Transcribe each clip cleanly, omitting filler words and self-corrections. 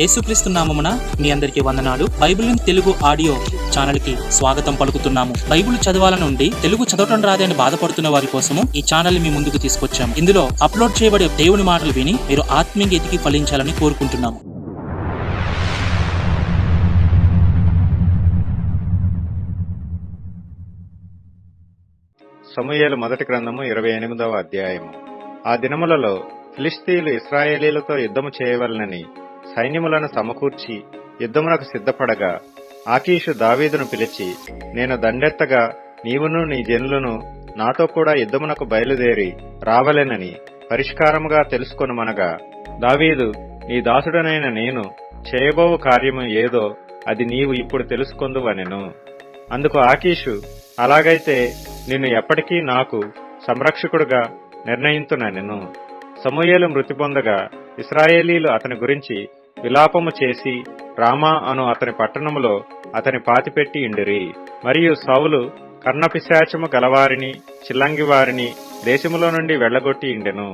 యేసుక్రీస్తు నామమున మీ అందరికీ వందనాలు. బైబిల్ తెలుగు ఆడియో ఛానల్ కి స్వాగతం పలుకుతున్నాము. బైబిల్ చదవాల నుండి తెలుగు చదవటం రాదని బాధపడుతున్న వారి కోసము ఈ ఛానల్ మీ ముందుకు తీసుకొచ్చాము. ఇందులో అప్లోడ్ చేయబడే దేవుని మాటలు విని మీరు ఆత్మీయ ఎదిగి ఫలించాలని కోరుకుంటున్నాము. సమూయేలు మొదటి గ్రంథము 28వ అధ్యాయము. ఆ దినములలో ఫిలిష్తీయులు ఇశ్రాయేలీలతో యుద్ధము చేయవలనని సైన్యములను సమకూర్చి యుద్ధమునకు సిద్ధపడగా ఆకీషు దావీదును పిలిచి, నేను దండెత్తగా నీవును నీ జనులను నాతో కూడా యుద్ధమునకు బయలుదేరి రావలెనని పరిష్కారముగా తెలుసుకొనుమనగా, దావీదు, నీ దాసుడనైన నేను చేయబోవు కార్యము ఏదో అది నీవు ఇప్పుడు తెలుసుకొందువనెను. అందుకు ఆకీషు, అలాగైతే నిన్ను ఎప్పటికీ నాకు సంరక్షకుడుగా నిర్ణయింతునెను. సమూయేలు మృతి పొందగా ఇశ్రాయేలీలు అతని గురించి విలాపము చేసి రామా అను అతని పట్టణములో అతని పాతిపెట్టి ఇండిరి. మరియు సౌలు కర్ణపిశాచము గలవారిని చిల్లంగివారిని దేశములో నుండి వెళ్లగొట్టి ఇండెను.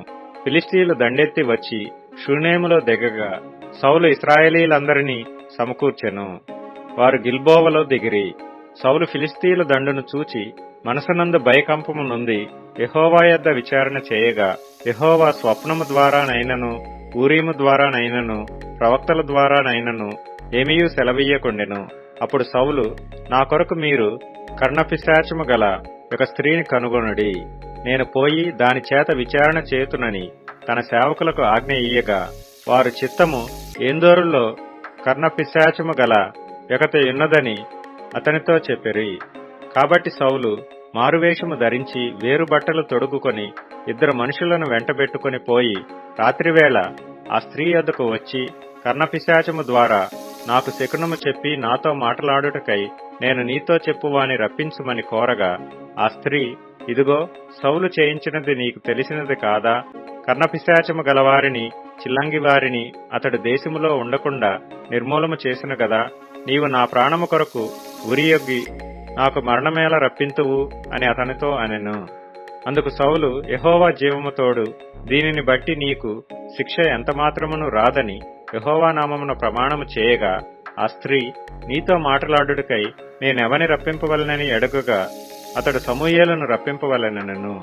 ఫిలిష్తీయులు దండెత్తి వచ్చి షూనేములో దిగగా సౌలు ఇశ్రాయేలీలందరినీ సమకూర్చెను. వారు గిల్బోవలో దిగిరి. సౌలు ఫిలిష్తీయుల దండును చూచి మనసునందు భయకంపము నొంది యెహోవా యొద్ద విచారణ చేయగా, యెహోవా స్వప్నము ద్వారానైనను ఊరీము ద్వారానైనను ప్రవక్తల ద్వారానైనను ఏమీయూ సెలవీయకుండెను. అప్పుడు సౌలు, నా కొరకు మీరు కర్ణపిశాచము గల ఒక స్త్రీని కనుగొనుడి, నేను పోయి దాని చేత విచారణ చేతునని తన సేవకులకు ఆజ్ఞ ఇయ్యగా, వారు చిత్తము ఏందోరులో కర్ణపిశాచము గల ఒకటి ఉన్నదని అతనితో చెప్పిరి. కాబట్టి సౌలు మారువేషము ధరించి వేరు బట్టలు తొడుగుకొని 2 మనుషులను వెంటబెట్టుకుని పోయి రాత్రివేళ ఆ స్త్రీ యొద్దకు వచ్చి, కర్ణపిశాచము ద్వారా నాకు శకునము చెప్పి నాతో మాట్లాడుటకై నేను నీతో చెప్పువాని రప్పించుమని కోరగా, ఆ స్త్రీ, ఇదిగో సౌలు చేయించినది నీకు తెలిసినది కాదా? కర్ణపిశాచము గలవారిని చిల్లంగివారిని అతడు దేశములో ఉండకుండా నిర్మూలము చేసిన గదా. నీవు నా ప్రాణము కొరకు ఉరియొగ్గి నాకు మరణమేళ రప్పింతువు అని అతనితో అనెను. అందుకు సౌలు, యెహోవా జీవము తోడు, దీనిని బట్టి నీకు శిక్ష ఎంతమాత్రమును రాదని యెహోవా నామమున ప్రమాణము చేయగా, ఆ స్త్రీ, నీతో మాట్లాడుటకై నేనెవని రప్పింపవలనని అడుగగా అతడు సమూయేలును రప్పింపవలనెను.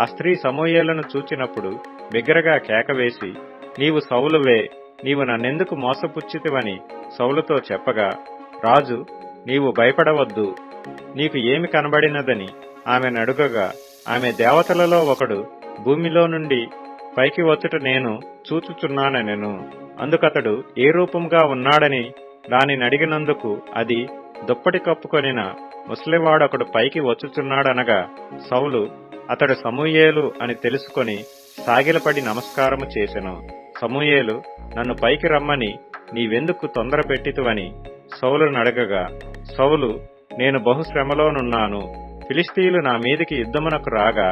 ఆ స్త్రీ సమూయేలును చూచినప్పుడు బిగ్గరగా కేకవేసి, నీవు సౌలువే, నీవు నన్నెందుకు మోసపుచ్చితివని సౌలుతో చెప్పగా, రాజు, నీవు భయపడవద్దు, నీకు ఏమి కనబడినదని ఆమెను అడుగగా, ఆమె దేవతలలో ఒకడు భూమిలో నుండి పైకి వచ్చుట నేను చూచుచున్నానెను. అందుకతడు ఏ రూపంగా ఉన్నాడని దానిని అడిగినందుకు అది దుప్పటి కప్పుకొనిన ముసలివాడొకడు పైకి వచ్చుచున్నాడనగా, సౌలు అతడు సమూయేలు అని తెలుసుకొని సాగిలపడి నమస్కారము చేసెను. సమూయేలు, నన్ను పైకి రమ్మని నీవెందుకు తొందర పెట్టితువని సౌలును అడగగా, సౌలు, నేను బహుశ్రమలోనున్నాను. ఫిలిష్తీయులు నా మీదికి యుద్ధమునకు రాగా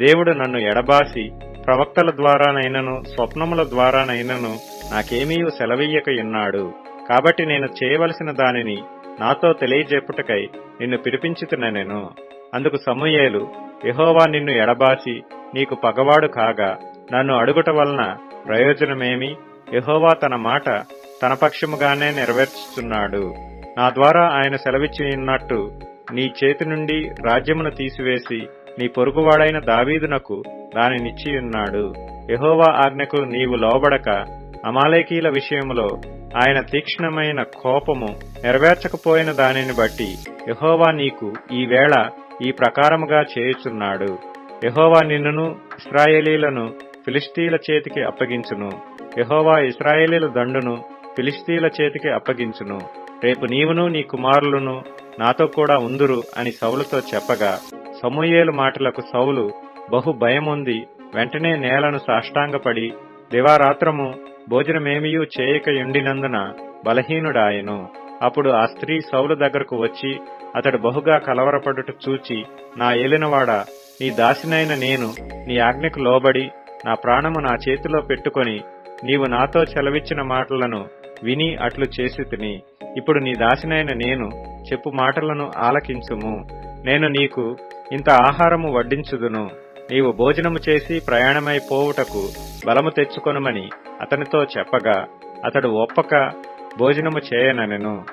దేవుడు నన్ను ఎడబాసి ప్రవక్తల ద్వారానైనను స్వప్నముల ద్వారానైనను నాకేమీ సెలవీయకయున్నాడు. కాబట్టి నేను చేయవలసిన దానిని నాతో తెలియజెప్పుటకై నిన్ను పిలిపించుతునెను. అందుకు సమూయేలు, యెహోవా నిన్ను ఎడబాసి నీకు పగవాడు కాగా నన్ను అడుగుట వలన ప్రయోజనమేమి? యెహోవా తన మాట తన పక్షముగానే నెరవేర్చుచున్నాడు. నా ద్వారా ఆయన సెలవిచ్చినట్టు నీ చేతి నుండి రాజ్యమును తీసివేసి నీ పొరుగువాడైన దావీదునకు దానినిచ్చియున్నాడు. యెహోవా ఆజ్ఞకు నీవు లోబడక అమాలేకీల విషయములో ఆయన తీక్ష్ణమైన కోపము నెరవేర్చకపోయిన దానిని బట్టి యెహోవా నీకు ఈ వేళ ఈ ప్రకారముగా చేయుచున్నాడు. యెహోవా నిన్నును ఇశ్రాయేలీలను ఫిలిష్తీయుల చేతికి అప్పగించును. యెహోవా ఇశ్రాయేలీల దండును ఫిలిష్తీయుల చేతికి అప్పగించును. రేపు నీవును నీ కుమారులను నాతో కూడా ఉందురు అని సౌలుతో చెప్పగా, సమూయేలు మాటలకు సౌలు బహు భయముంది వెంటనే నేలను సాష్టాంగపడి దివారాత్రము భోజనమేమియూ చేయకయుండినందున బలహీనుడాయెను. అప్పుడు ఆ స్త్రీ సౌలు దగ్గరకు వచ్చి అతడు బహుగా కలవరపడుట చూచి, నా ఏలినవాడా, నీ దాసినైన నేను నీ ఆజ్ఞకు లోబడి నా ప్రాణము నా చేతిలో పెట్టుకొని నీవు నాతో సెలవిచ్చిన మాటలను విని అట్లు చేసితిని. ఇప్పుడు నీ దాసినైన నేను చెప్పు మాటలను ఆలకించుము. నేను నీకు ఇంత ఆహారము వడ్డించుదును. నీవు భోజనము చేసి ప్రయాణమైపోవుటకు బలము తెచ్చుకొనుమని అతనితో చెప్పగా, అతడు ఒప్పక భోజనము చేయననెను.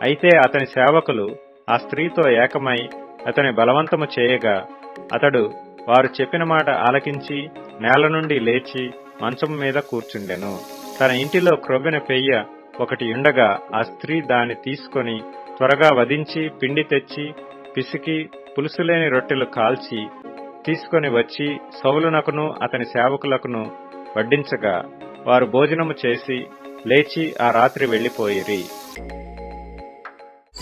అయితే అతని సేవకులు ఆ స్త్రీతో ఏకమై అతని బలవంతము చేయగా అతడు వారు చెప్పిన మాట ఆలకించి నేల నుండి లేచి మంచము మీద కూర్చుండెను. తన ఇంటిలో క్రొవ్విన పెయ్య ఒకటి ఉండగా ఆ స్త్రీ దాన్ని తీసుకొని త్వరగా వధించి పిండి తెచ్చి పిసికి పులుసులేని రొట్టెలు కాల్చి తీసుకొని వచ్చి సౌలునకును అతని సేవకులకును వడ్డించగా వారు భోజనము చేసి లేచి ఆ రాత్రి వెళ్లిపోయిరి.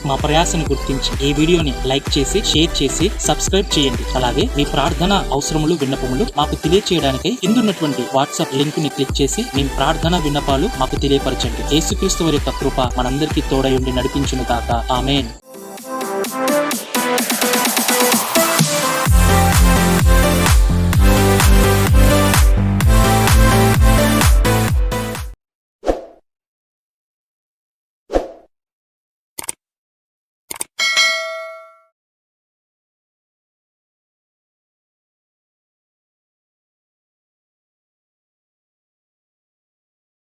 మా ప్రయాసను గుర్తించి ఈ వీడియోని లైక్ చేసి షేర్ చేసి సబ్స్క్రైబ్ చేయండి. అలాగే మీ ప్రార్థన అవసరములు విన్నపములు మాకు తెలియచేయడానికై కిందున్నటువంటి వాట్సాప్ లింక్ ని క్లిక్ చేసి మీ ప్రార్థన విన్నపాలు మాకు తెలియపరచండి. యేసుక్రీస్తు వారి యొక్క కృప మనందరికీ తోడై ఉండి నడిపించును గాక. ఆమేన్.